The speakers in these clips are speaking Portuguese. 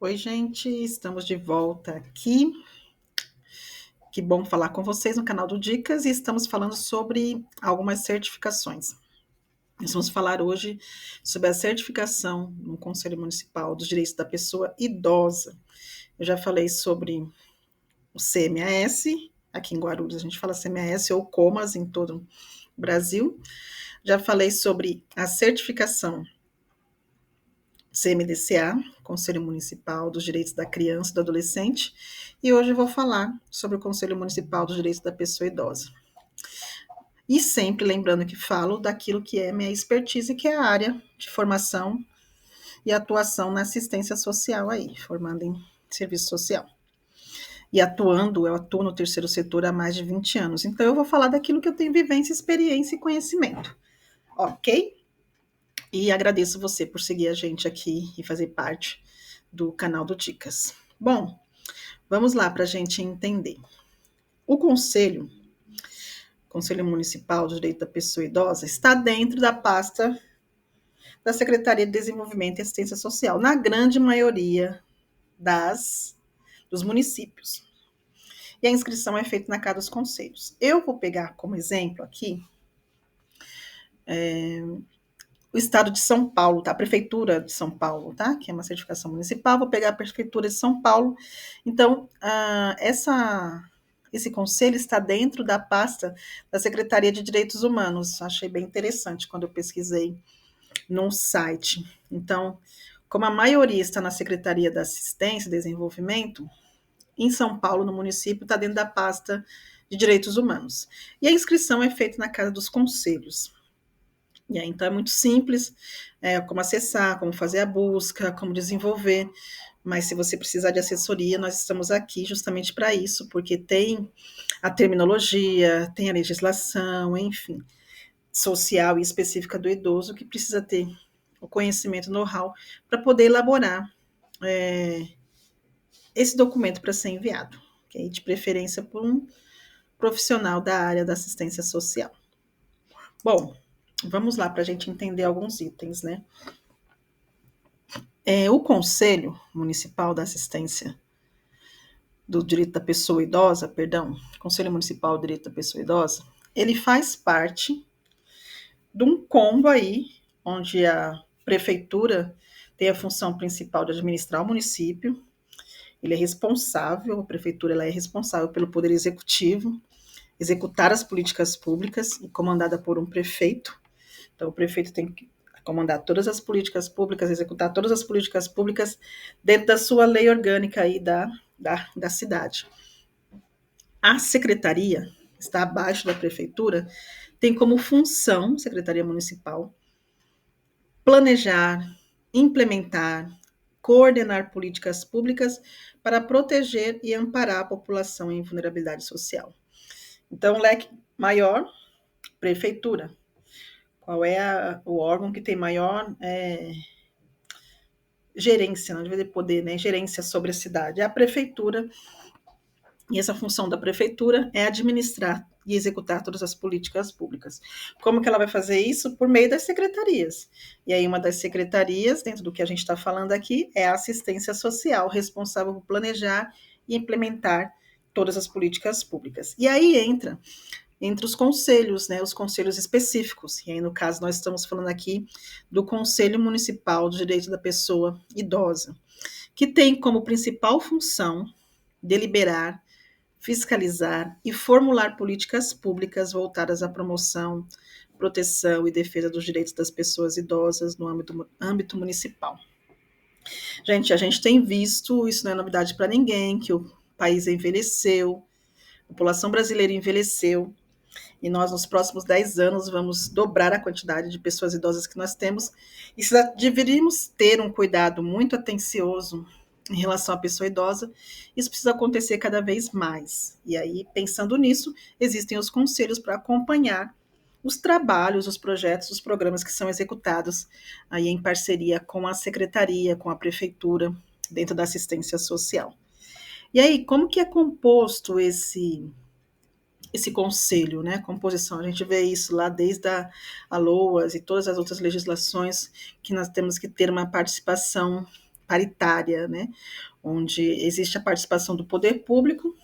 Oi, gente, estamos de volta aqui. Que bom falar com vocês no canal do Dicas e estamos falando sobre algumas certificações. Nós vamos falar hoje sobre a certificação no Conselho Municipal dos Direitos da Pessoa Idosa. Eu já falei sobre o CMAS, aqui em Guarulhos a gente fala CMAS ou COMAS em todo o Brasil. Já falei sobre a certificação CMDCA, Conselho Municipal dos Direitos da Criança e do Adolescente, e hoje eu vou falar sobre o Conselho Municipal dos Direitos da Pessoa Idosa. E sempre lembrando que falo daquilo que é minha expertise, que é a área de formação e atuação na assistência social aí, formando em serviço social. E eu atuo no terceiro setor há mais de 20 anos. Então eu vou falar daquilo que eu tenho vivência, experiência e conhecimento. Ok? E agradeço você por seguir a gente aqui e fazer parte do canal do Dicas. Bom, vamos lá para a gente entender. O Conselho Municipal do Direito da Pessoa Idosa, está dentro da pasta da Secretaria de Desenvolvimento e Assistência Social, na grande maioria dos municípios. E a inscrição é feita na casa dos conselhos. Eu vou pegar como exemplo aqui o estado de São Paulo, tá? A prefeitura de São Paulo, tá? Que é uma certificação municipal. Vou pegar a prefeitura de São Paulo. Então, esse conselho está dentro da pasta da Secretaria de Direitos Humanos. Achei bem interessante quando eu pesquisei num site. Então, como a maioria está na Secretaria da Assistência e Desenvolvimento, em São Paulo, no município, está dentro da pasta de Direitos Humanos. E a inscrição é feita na casa dos conselhos. E aí, então é muito simples, como acessar, como fazer a busca, como desenvolver. Mas se você precisar de assessoria, nós estamos aqui justamente para isso, porque tem a terminologia, tem a legislação, enfim, social e específica do idoso, que precisa ter o conhecimento, know-how, para poder elaborar esse documento para ser enviado, okay? De preferência por um profissional da área da assistência social. Bom, vamos lá para a gente entender alguns itens, né? O Conselho Municipal da Assistência do Direito da Pessoa Idosa, Conselho Municipal do Direito da Pessoa Idosa, ele faz parte de um combo aí, onde a prefeitura tem a função principal de administrar o município, a prefeitura ela é responsável pelo poder executivo, executar as políticas públicas, e comandada por um prefeito. Então, o prefeito tem que comandar todas as políticas públicas, executar todas as políticas públicas dentro da sua lei orgânica aí da cidade. A secretaria está abaixo da prefeitura, tem como função, Secretaria Municipal, planejar, implementar, coordenar políticas públicas para proteger e amparar a população em vulnerabilidade social. Então, leque maior, prefeitura. Qual é o órgão que tem maior gerência, não deve ter poder, né? Gerência sobre a cidade? É a prefeitura. E essa função da prefeitura é administrar e executar todas as políticas públicas. Como que ela vai fazer isso? Por meio das secretarias. E aí uma das secretarias, dentro do que a gente está falando aqui, é a assistência social, responsável por planejar e implementar todas as políticas públicas. E aí entra entre os conselhos, né, os conselhos específicos. E aí, no caso, nós estamos falando aqui do Conselho Municipal do Direito da Pessoa Idosa, que tem como principal função deliberar, fiscalizar e formular políticas públicas voltadas à promoção, proteção e defesa dos direitos das pessoas idosas no âmbito municipal. Gente, a gente tem visto, isso não é novidade para ninguém, que o país envelheceu, a população brasileira envelheceu, e nós, nos próximos 10 anos, vamos dobrar a quantidade de pessoas idosas que nós temos, e se deveríamos ter um cuidado muito atencioso em relação à pessoa idosa, isso precisa acontecer cada vez mais. E aí, pensando nisso, existem os conselhos para acompanhar os trabalhos, os projetos, os programas que são executados aí em parceria com a secretaria, com a prefeitura, dentro da assistência social. E aí, como que é composto esse conselho, né, composição? A gente vê isso lá desde a LOAS e todas as outras legislações, que nós temos que ter uma participação paritária, né, onde existe a participação do poder público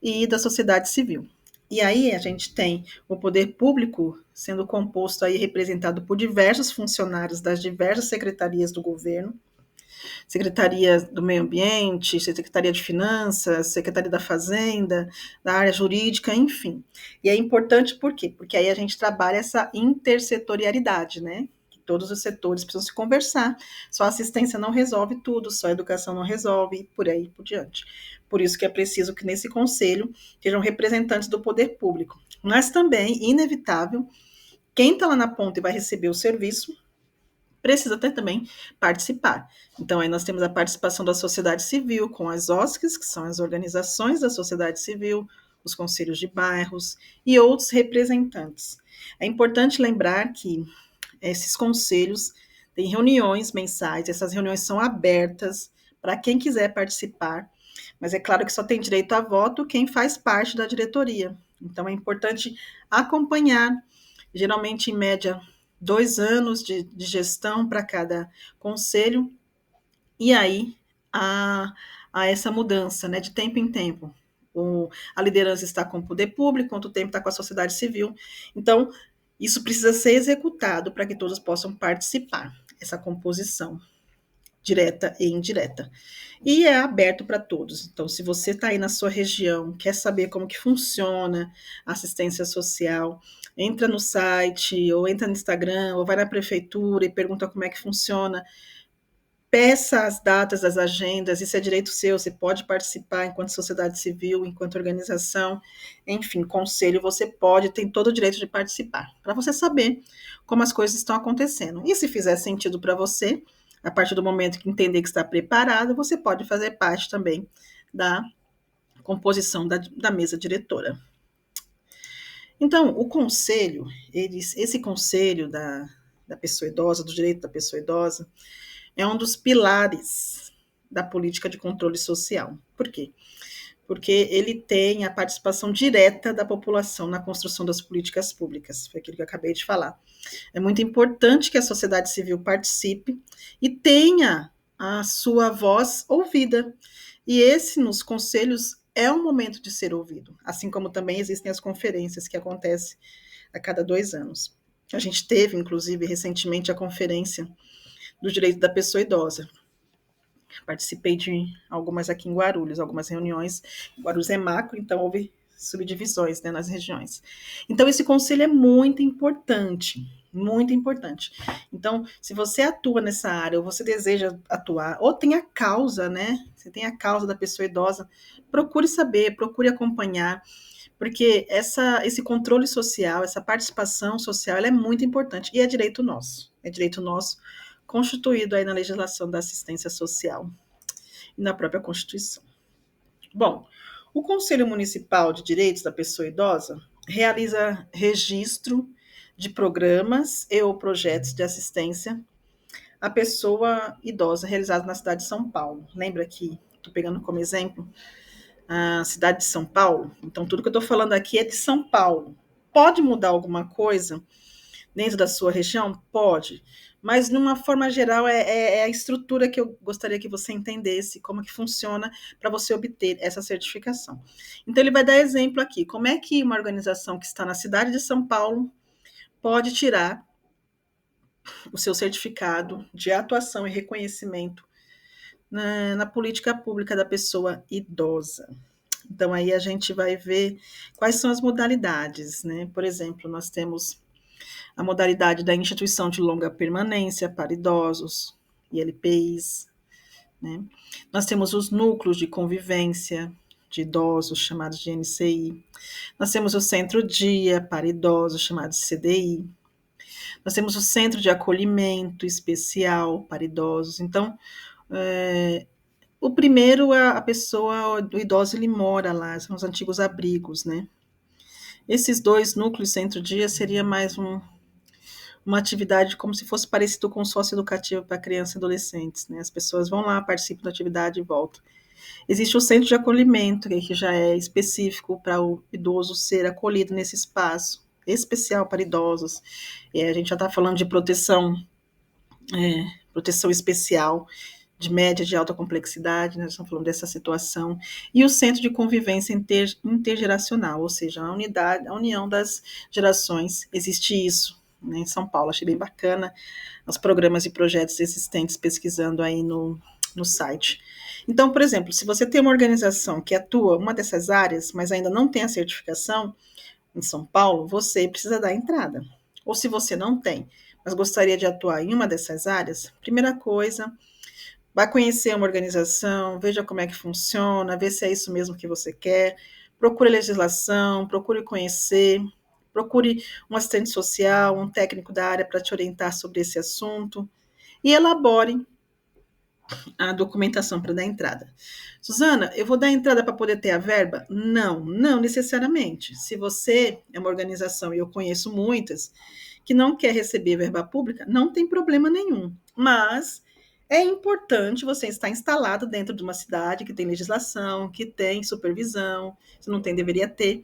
e da sociedade civil. E aí a gente tem o poder público sendo composto aí, representado por diversos funcionários das diversas secretarias do governo, Secretaria do Meio Ambiente, Secretaria de Finanças, Secretaria da Fazenda, da área jurídica, enfim. E é importante por quê? Porque aí a gente trabalha essa intersetorialidade, né? Que todos os setores precisam se conversar. Só a assistência não resolve tudo, só a educação não resolve, e por aí por diante. Por isso que é preciso que nesse conselho sejam representantes do poder público. Mas também, inevitável, quem está lá na ponta e vai receber o serviço precisa ter também participar. Então, aí nós temos a participação da sociedade civil com as OSCs, que são as organizações da sociedade civil, os conselhos de bairros e outros representantes. É importante lembrar que esses conselhos têm reuniões mensais, essas reuniões são abertas para quem quiser participar, mas é claro que só tem direito a voto quem faz parte da diretoria. Então, é importante acompanhar, geralmente, em média, 2 anos de gestão para cada conselho, e aí a essa mudança, né, de tempo em tempo. A liderança está com o poder público, quanto tempo está com a sociedade civil. Então, isso precisa ser executado para que todos possam participar, essa composição direta e indireta. E é aberto para todos. Então, se você está aí na sua região, quer saber como que funciona a assistência social, entra no site, ou entra no Instagram, ou vai na prefeitura e pergunta como é que funciona. Peça as datas das agendas, isso é direito seu, você pode participar enquanto sociedade civil, enquanto organização, enfim, conselho, você pode, tem todo o direito de participar, para você saber como as coisas estão acontecendo. E se fizer sentido para você, a partir do momento que entender que está preparado, você pode fazer parte também da composição da mesa diretora. Então, o conselho, esse conselho da pessoa idosa, do direito da pessoa idosa, é um dos pilares da política de controle social. Por quê? Porque ele tem a participação direta da população na construção das políticas públicas, foi aquilo que eu acabei de falar. É muito importante que a sociedade civil participe e tenha a sua voz ouvida. E esse, nos conselhos, é um momento de ser ouvido, assim como também existem as conferências que acontecem a cada 2 anos. A gente teve, inclusive, recentemente a conferência do direito da pessoa idosa. Participei de algumas aqui em Guarulhos, algumas reuniões. Guarulhos é macro, então houve subdivisões, né, nas regiões. Então, esse conselho é muito importante, muito importante. Então, se você atua nessa área, ou você deseja atuar, ou tem a causa, né, você tem a causa da pessoa idosa, procure saber, procure acompanhar, porque esse controle social, essa participação social, ela é muito importante, e é direito nosso, constituído aí na legislação da assistência social e na própria Constituição. Bom, o Conselho Municipal de Direitos da Pessoa Idosa realiza registro de programas e ou projetos de assistência à pessoa idosa realizados na cidade de São Paulo. Lembra que estou pegando como exemplo a cidade de São Paulo? Então, tudo que eu estou falando aqui é de São Paulo. Pode mudar alguma coisa dentro da sua região? Pode. Mas, numa forma geral, é a estrutura que eu gostaria que você entendesse, como que funciona para você obter essa certificação. Então, ele vai dar exemplo aqui. Como é que uma organização que está na cidade de São Paulo pode tirar o seu certificado de atuação e reconhecimento na política pública da pessoa idosa. Então, aí a gente vai ver quais são as modalidades, né? Por exemplo, nós temos a modalidade da instituição de longa permanência para idosos, ILPIs, né? Nós temos os núcleos de convivência de idosos, chamados de NCI. Nós temos o centro-dia para idosos, chamado de CDI. Nós temos o centro de acolhimento especial para idosos. Então, o primeiro, a pessoa, o idoso, ele mora lá, são os antigos abrigos, né? Esses 2 núcleos centro-dia seria mais uma atividade como se fosse parecido com o socioeducativo para crianças e adolescentes, né? As pessoas vão lá, participam da atividade e voltam. Existe o centro de acolhimento, que já é específico para o idoso ser acolhido nesse espaço, especial para idosos. A gente já está falando de proteção especial, de média, de alta complexidade, né? Nós estamos falando dessa situação, e o Centro de Convivência Intergeracional, ou seja, a unidade, a união das gerações. Existe isso, né, em São Paulo, achei bem bacana os programas e projetos existentes pesquisando aí no site. Então, por exemplo, se você tem uma organização que atua uma dessas áreas, mas ainda não tem a certificação em São Paulo, você precisa dar entrada. Ou se você não tem, mas gostaria de atuar em uma dessas áreas, primeira coisa, vai conhecer uma organização, veja como é que funciona, vê se é isso mesmo que você quer, procure legislação, procure conhecer, procure um assistente social, um técnico da área para te orientar sobre esse assunto e elabore a documentação para dar entrada. Suzana, eu vou dar entrada para poder ter a verba? Não, não necessariamente. Se você é uma organização, e eu conheço muitas, que não quer receber verba pública, não tem problema nenhum. Mas é importante você estar instalado dentro de uma cidade que tem legislação, que tem supervisão, se não tem, deveria ter.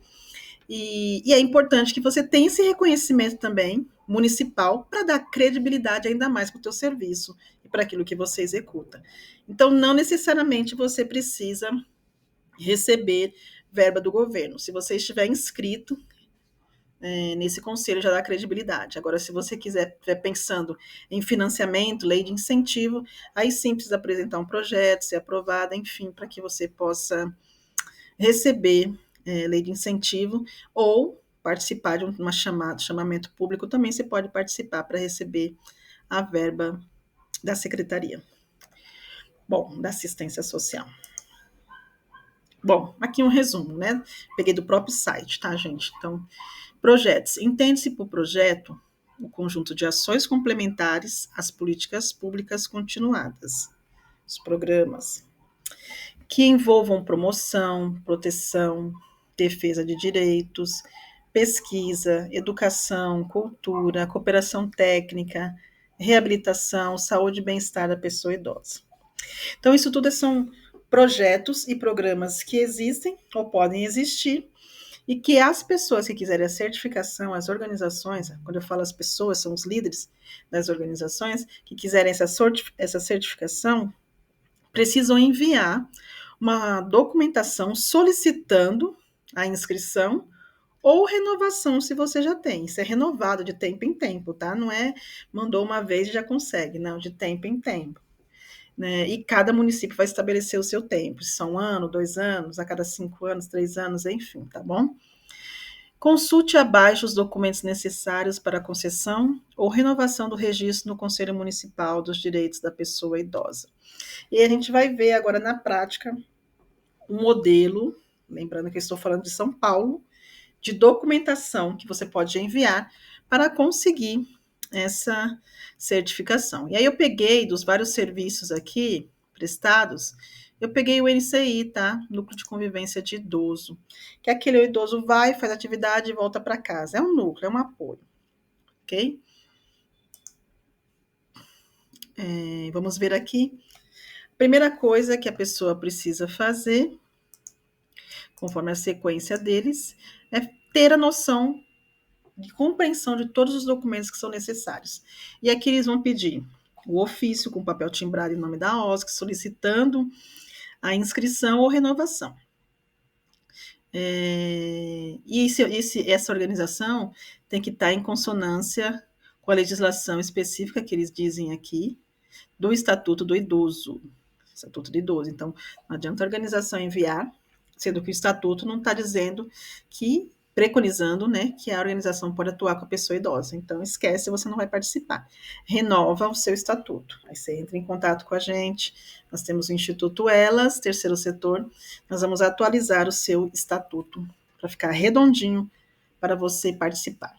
E é importante que você tenha esse reconhecimento também municipal para dar credibilidade ainda mais para o teu serviço e para aquilo que você executa. Então, não necessariamente você precisa receber verba do governo. Se você estiver inscrito nesse conselho, já dá credibilidade. Agora, se você estiver pensando em financiamento, lei de incentivo, aí sim precisa apresentar um projeto, ser aprovado, enfim, para que você possa receber lei de incentivo ou participar de uma chamamento público, também você pode participar para receber a verba da secretaria. Bom, da assistência social. Bom, aqui um resumo, né? Peguei do próprio site, tá, gente? Então, projetos. Entende-se por projeto o conjunto de ações complementares às políticas públicas continuadas, os programas, que envolvam promoção, proteção, defesa de direitos, pesquisa, educação, cultura, cooperação técnica, reabilitação, saúde e bem-estar da pessoa idosa. Então, isso tudo são projetos e programas que existem ou podem existir e que as pessoas que quiserem a certificação, as organizações, quando eu falo as pessoas, são os líderes das organizações, que quiserem essa certificação, precisam enviar uma documentação solicitando a inscrição ou renovação, se você já tem. Isso é renovado de tempo em tempo, tá? Não é mandou uma vez e já consegue, não, de tempo em tempo. Né? E cada município vai estabelecer o seu tempo, se são 1 ano, 2 anos, a cada 5 anos, 3 anos, enfim, tá bom? Consulte abaixo os documentos necessários para a concessão ou renovação do registro no Conselho Municipal dos Direitos da Pessoa Idosa. E a gente vai ver agora na prática um modelo, lembrando que eu estou falando de São Paulo, de documentação que você pode enviar para conseguir essa certificação. E aí eu peguei dos vários serviços aqui prestados, eu peguei o NCI, tá? Núcleo de Convivência de Idoso, que é aquele idoso vai, faz atividade e volta para casa. É um núcleo, é um apoio, ok? Vamos ver aqui. Primeira coisa que a pessoa precisa fazer, conforme a sequência deles, é ter a noção de compreensão de todos os documentos que são necessários. E aqui eles vão pedir o ofício com papel timbrado em nome da OSC, solicitando a inscrição ou renovação. E essa organização tem que estar em consonância com a legislação específica que eles dizem aqui, do Estatuto do Idoso. Estatuto do Idoso. Então, não adianta a organização enviar, sendo que o Estatuto não está dizendo que, preconizando, né, que a organização pode atuar com a pessoa idosa. Então, esquece, você não vai participar. Renova o seu Estatuto. Aí você entra em contato com a gente. Nós temos o Instituto Elas, terceiro setor. Nós vamos atualizar o seu Estatuto para ficar redondinho para você participar.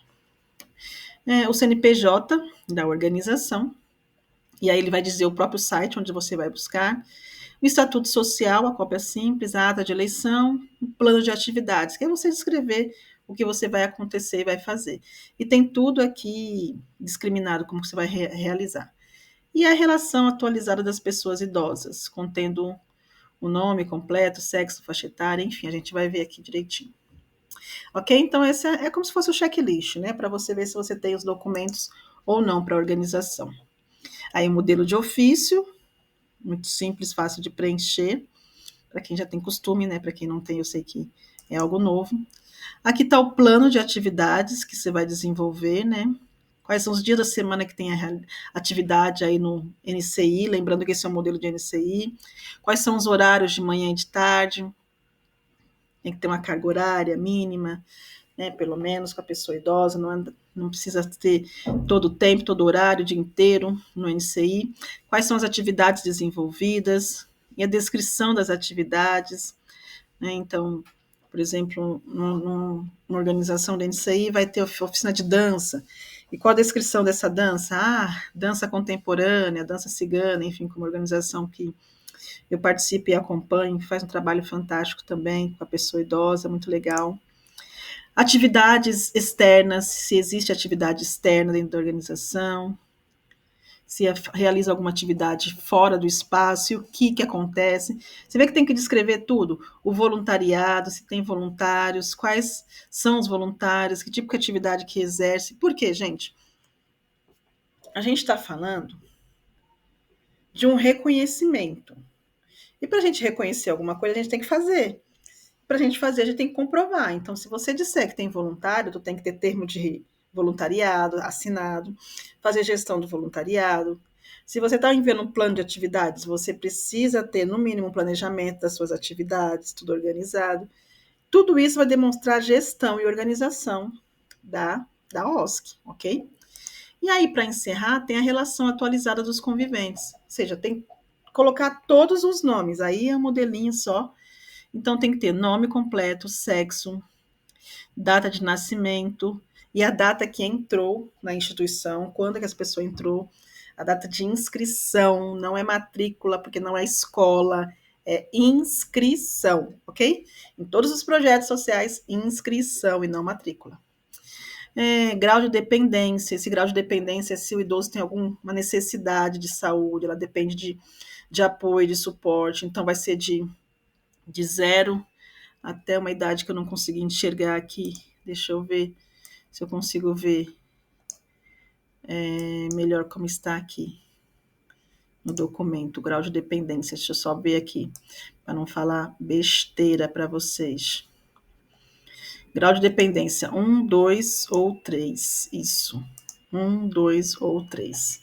O CNPJ da organização, e aí ele vai dizer o próprio site onde você vai buscar, o estatuto social, a cópia simples, a ata de eleição, o plano de atividades, que é você descrever o que você vai acontecer e vai fazer. E tem tudo aqui discriminado como você vai realizar. E a relação atualizada das pessoas idosas, contendo o nome completo, sexo, faixa etária, enfim, a gente vai ver aqui direitinho. Ok? Então, esse é como se fosse o checklist, né? Para você ver se você tem os documentos ou não para a organização. Aí o modelo de ofício, muito simples, fácil de preencher, para quem já tem costume, né? Para quem não tem, eu sei que é algo novo. Aqui está o plano de atividades que você vai desenvolver, né? Quais são os dias da semana que tem a atividade aí no NCI, lembrando que esse é o modelo de NCI. Quais são os horários de manhã e de tarde? Tem que ter uma carga horária mínima, né? Pelo menos com a pessoa idosa, não precisa ter todo o tempo, todo o horário, o dia inteiro no NCI. Quais são as atividades desenvolvidas e a descrição das atividades, né? Então, por exemplo, numa organização da NCI vai ter oficina de dança. E qual a descrição dessa dança? Ah, dança contemporânea, dança cigana, enfim, como organização que eu participo e acompanho, faz um trabalho fantástico também com a pessoa idosa, muito legal. Atividades externas, se existe atividade externa dentro da organização, se realiza alguma atividade fora do espaço, e o que acontece. Você vê que tem que descrever tudo, o voluntariado, se tem voluntários, quais são os voluntários, que tipo de atividade que exerce. Por quê, gente? A gente está falando de um reconhecimento. E para a gente reconhecer alguma coisa, a gente tem que fazer. Para a gente fazer, a gente tem que comprovar. Então, se você disser que tem voluntário, tu tem que ter termo de voluntariado assinado, fazer gestão do voluntariado. Se você está enviando um plano de atividades, você precisa ter, no mínimo, um planejamento das suas atividades, tudo organizado. Tudo isso vai demonstrar gestão e organização da OSC, ok? E aí, para encerrar, tem a relação atualizada dos conviventes. Ou seja, tem que colocar todos os nomes. Aí é um modelinho só. Então, tem que ter nome completo, sexo, data de nascimento e a data que entrou na instituição, quando é que essa pessoa entrou, a data de inscrição, não é matrícula, porque não é escola, é inscrição, ok? Em todos os projetos sociais, inscrição e não matrícula. Grau de dependência, esse grau de dependência é se o idoso tem alguma necessidade de saúde, ela depende de apoio, de suporte, então vai ser de 0 até uma idade que eu não consegui enxergar aqui. Deixa eu ver se eu consigo ver melhor como está aqui no documento, o grau de dependência. Deixa eu só ver aqui, para não falar besteira para vocês. Grau de dependência 1, 2 ou 3. Isso. 1, 2 ou 3.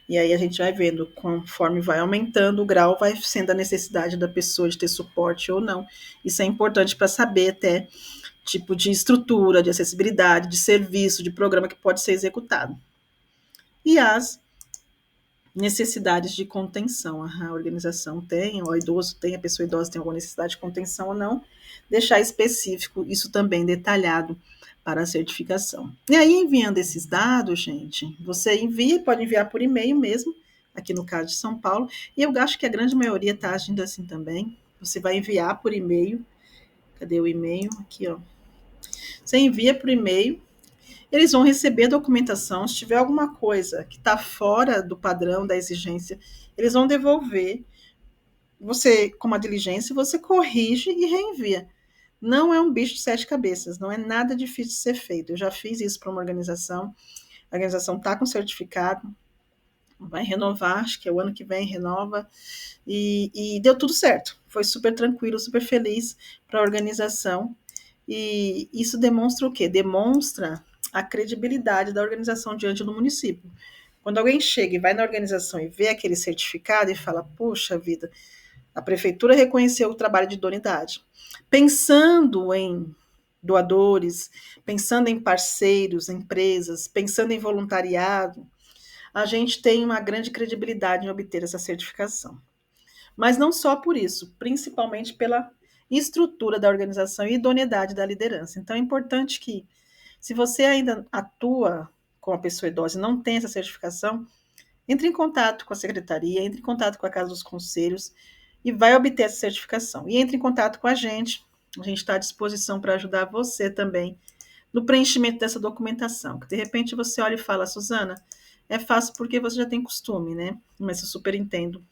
E aí a gente vai vendo, conforme vai aumentando o grau, vai sendo a necessidade da pessoa de ter suporte ou não. Isso é importante para saber até tipo de estrutura, de acessibilidade, de serviço, de programa que pode ser executado. E as necessidades de contenção. A organização tem, o idoso tem, a pessoa idosa tem alguma necessidade de contenção ou não, deixar específico, isso também detalhado para a certificação. E aí, enviando esses dados, gente, você envia, pode enviar por e-mail mesmo, aqui no caso de São Paulo, e eu acho que a grande maioria está agindo assim também. Você vai enviar por e-mail, cadê o e-mail? Aqui, ó. Você envia por e-mail, eles vão receber a documentação, se tiver alguma coisa que está fora do padrão da exigência, eles vão devolver. Você, com uma diligência, você corrige e reenvia. Não é um bicho de 7 cabeças, não é nada difícil de ser feito. Eu já fiz isso para uma organização, a organização está com certificado, vai renovar, acho que é o ano que vem, renova, e deu tudo certo. Foi super tranquilo, super feliz para a organização. E isso demonstra o quê? Demonstra a credibilidade da organização diante do município. Quando alguém chega e vai na organização e vê aquele certificado e fala, puxa vida, a prefeitura reconheceu o trabalho de idoneidade. Pensando em doadores, pensando em parceiros, empresas, pensando em voluntariado, a gente tem uma grande credibilidade em obter essa certificação. Mas não só por isso, principalmente pela estrutura da organização e idoneidade da liderança. Então é importante que, se você ainda atua com a pessoa idosa e não tem essa certificação, entre em contato com a secretaria, entre em contato com a Casa dos Conselhos e vai obter essa certificação. E entre em contato com a gente está à disposição para ajudar você também no preenchimento dessa documentação. Que de repente você olha e fala, Suzana, é fácil porque você já tem costume, né? Mas eu super entendo.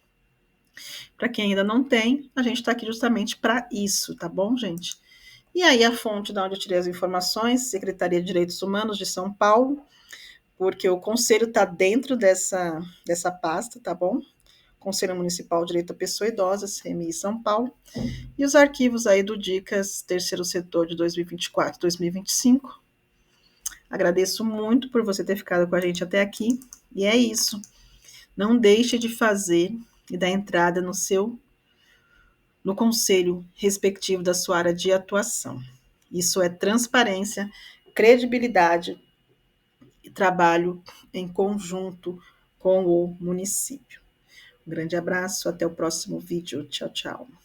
Para quem ainda não tem, a gente está aqui justamente para isso, tá bom, gente? E aí a fonte de onde eu tirei as informações, Secretaria de Direitos Humanos de São Paulo, porque o conselho está dentro dessa pasta, tá bom? Conselho Municipal de Direito à Pessoa Idosa, CMI São Paulo, e os arquivos aí do Dicas Terceiro Setor de 2024 e 2025. Agradeço muito por você ter ficado com a gente até aqui, e é isso. Não deixe de fazer e dar entrada no conselho respectivo da sua área de atuação. Isso é transparência, credibilidade e trabalho em conjunto com o município. Um grande abraço, até o próximo vídeo. Tchau, tchau.